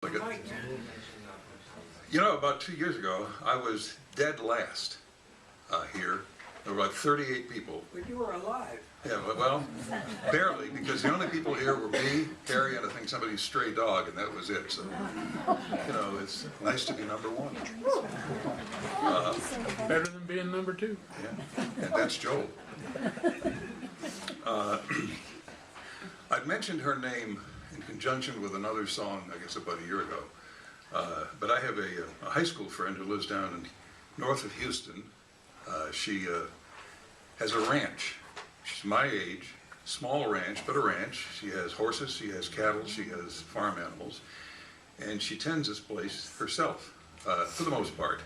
You know, about 2 years ago, I was dead last here. There were like 38 people. But you were alive. Yeah, well, barely, because the only people here were me, Harry, and I think somebody's stray dog, and that was it. So, you know, it's nice to be number one. Better than being number two. Yeah, and that's Joel. I'd mentioned her name in conjunction with another song, I guess about a year ago. But I have a high school friend who lives down in north of Houston. She has a ranch. She's my age, small ranch, but a ranch. She has horses, she has cattle, she has farm animals. And she tends this place herself, for the most part.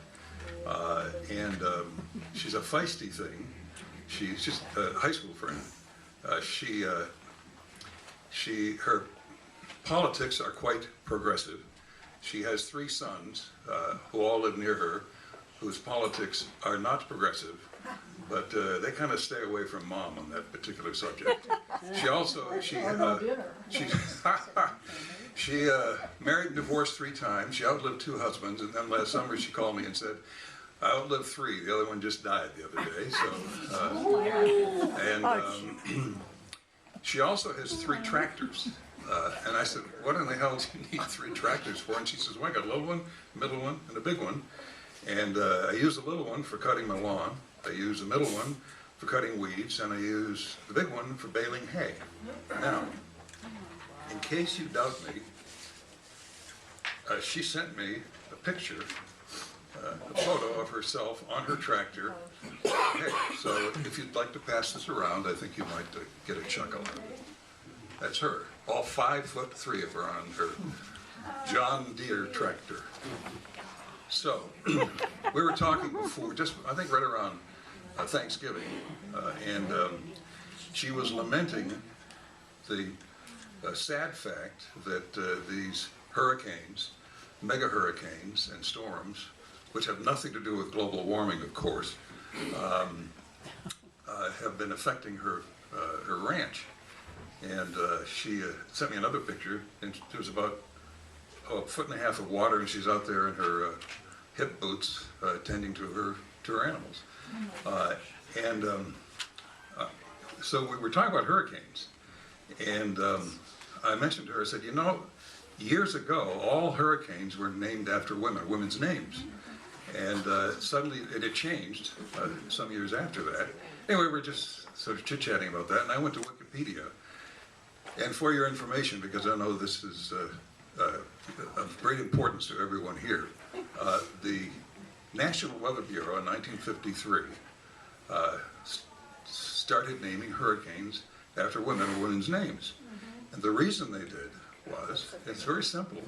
She's a feisty thing. She's just a high school friend. Her politics are quite progressive. She has 3 sons who all live near her, whose politics are not progressive, but they kind of stay away from mom on that particular subject. She married and divorced 3 times. She outlived 2 husbands, and then last summer she called me and said, I outlived 3. The other one just died the other day. So, she also has 3 tractors. And I said, what in the hell do you need 3 tractors for? And she says, well, I got a little one, middle one, and a big one. And I use the little one for cutting my lawn. I use the middle one for cutting weeds, and I use the big one for baling hay. Now, in case you doubt me, she sent me a picture, a photo of herself on her tractor. Hey, so if you'd like to pass this around, I think you might get a chuckle out of it. That's her. All 5'3" of her on her John Deere tractor. So, we were talking before, just I think right around Thanksgiving, and she was lamenting the sad fact that these hurricanes, mega hurricanes and storms, which have nothing to do with global warming, of course, have been affecting her ranch. And she sent me another picture, and there was about a 1.5 feet of water, and she's out there in her hip boots tending to her animals. So we were talking about hurricanes, and I mentioned to her, I said, you know, years ago, all hurricanes were named after women's names. And suddenly it had changed some years after that. Anyway, we were just sort of chit-chatting about that, and I went to Wikipedia. And for your information, because I know this is of great importance to everyone here, the National Weather Bureau in 1953 started naming hurricanes after women or women's names. And the reason they did was, it's very simple,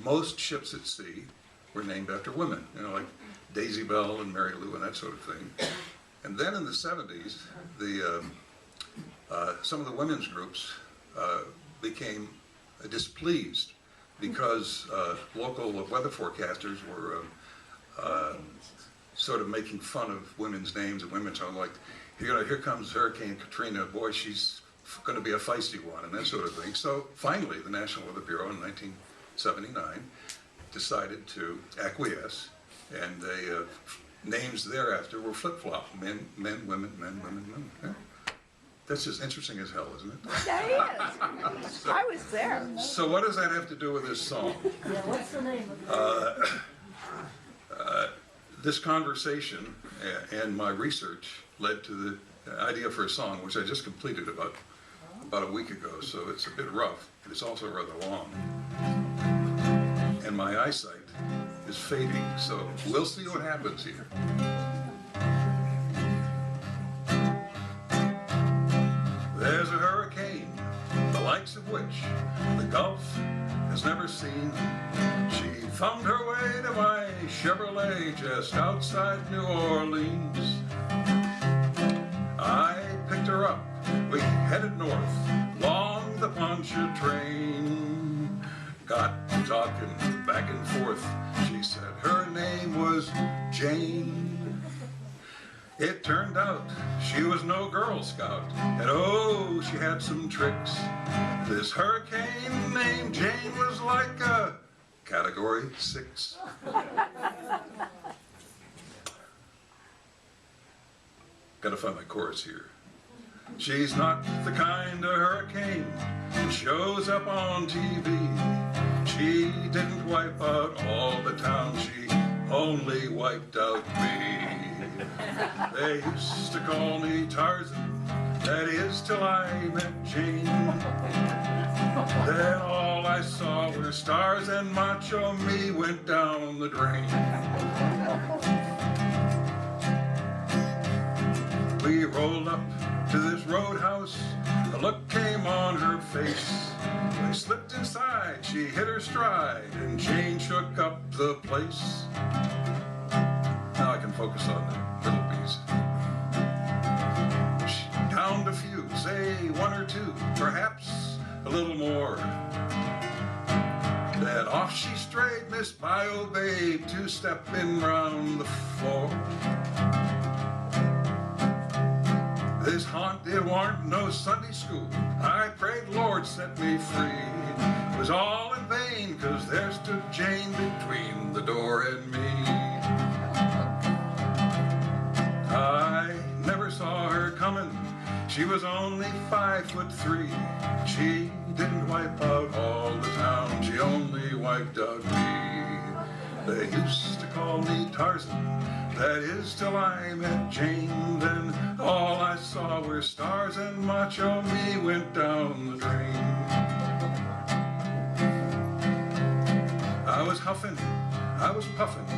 most ships at sea were named after women, you know, like Daisy Bell and Mary Lou and that sort of thing. And then in the 70s, some of the women's groups became displeased because local weather forecasters were sort of making fun of women's names, and women sound like, here comes Hurricane Katrina, boy, she's going to be a feisty one, and that sort of thing. So finally, the National Weather Bureau in 1979 decided to acquiesce, and they names thereafter were flip-flop, men, women, men, women, women. Yeah. That's as interesting as hell, isn't it? That is. I was there. So what does that have to do with this song? Yeah, what's the name of it? This conversation and my research led to the idea for a song, which I just completed about a week ago, so it's a bit rough, but it's also rather long. And my eyesight is fading, so we'll see what happens here. There's a hurricane, the likes of which the Gulf has never seen. She thumbed her way to my Chevrolet just outside New Orleans. I picked her up, we headed north, along the Pontchartrain. Got to talking back and forth, she said her name was Jane. It turned out she was no Girl Scout, and oh, she had some tricks. This hurricane named Jane was like a Category 6. Gotta find my chorus here. She's not the kind of hurricane that shows up on TV. She didn't wipe out all the town, she only wiped out me. They used to call me Tarzan, that is till I met Jane. Then all I saw were stars and macho me went down the drain. We rolled up to this roadhouse, a look came on her face. We slipped inside, she hit her stride, and Jane shook up the place. Now I can focus on the little bees. She downed a few, say 1 or 2, perhaps a little more. Then off she strayed, Miss Bio Babe, 2-stepping round the floor. This haunt, it warn't no Sunday school. I prayed, Lord, set me free. It was all in vain, 'cause there stood Jane between the door and me. I never saw her coming. She was only 5'3". She didn't wipe out all the town. She only wiped out me. They used to call me Tarzan, that is till I met Jane. Then all I saw were stars and macho me went down the drain. I was huffing, I was puffing,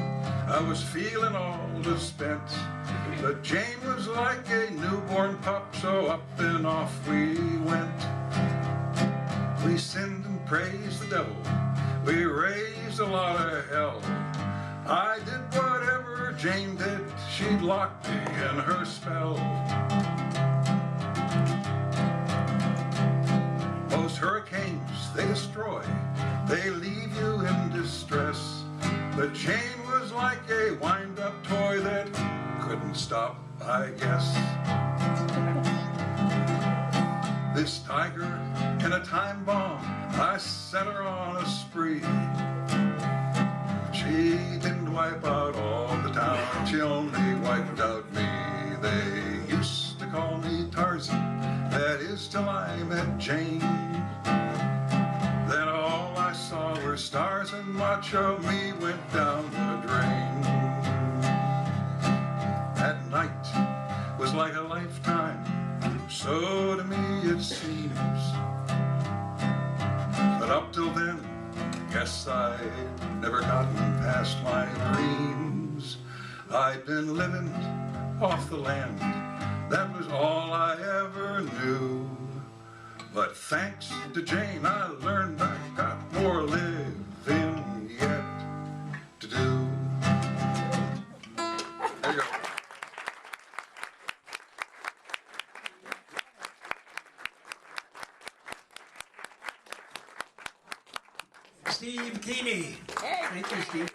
I was feeling all spent. But Jane was like a newborn pup, so up and off we went. We sinned and praised the devil, we raised a lot of hell. I did whatever Jane did, she'd lock me in her spell. Most hurricanes, they destroy, they leave you in distress. But Jane was like a wind-up toy that couldn't stop, I guess. This tiger in a time bomb, I set her on a spree. She didn't wipe out all the town, she only wiped out me. They used to call me Tarzan, that is till I met Jane. Then all I saw were stars and macho me went down the drain. That night was like a lifetime, so to me it seems. But up till then, guess I'd never gotten past my dreams. I'd been living off the land, that was all I ever knew. But thanks to Jane, I learned I got more living yet to do. There you go. Steve Keeney. Hey. Thank you, Steve.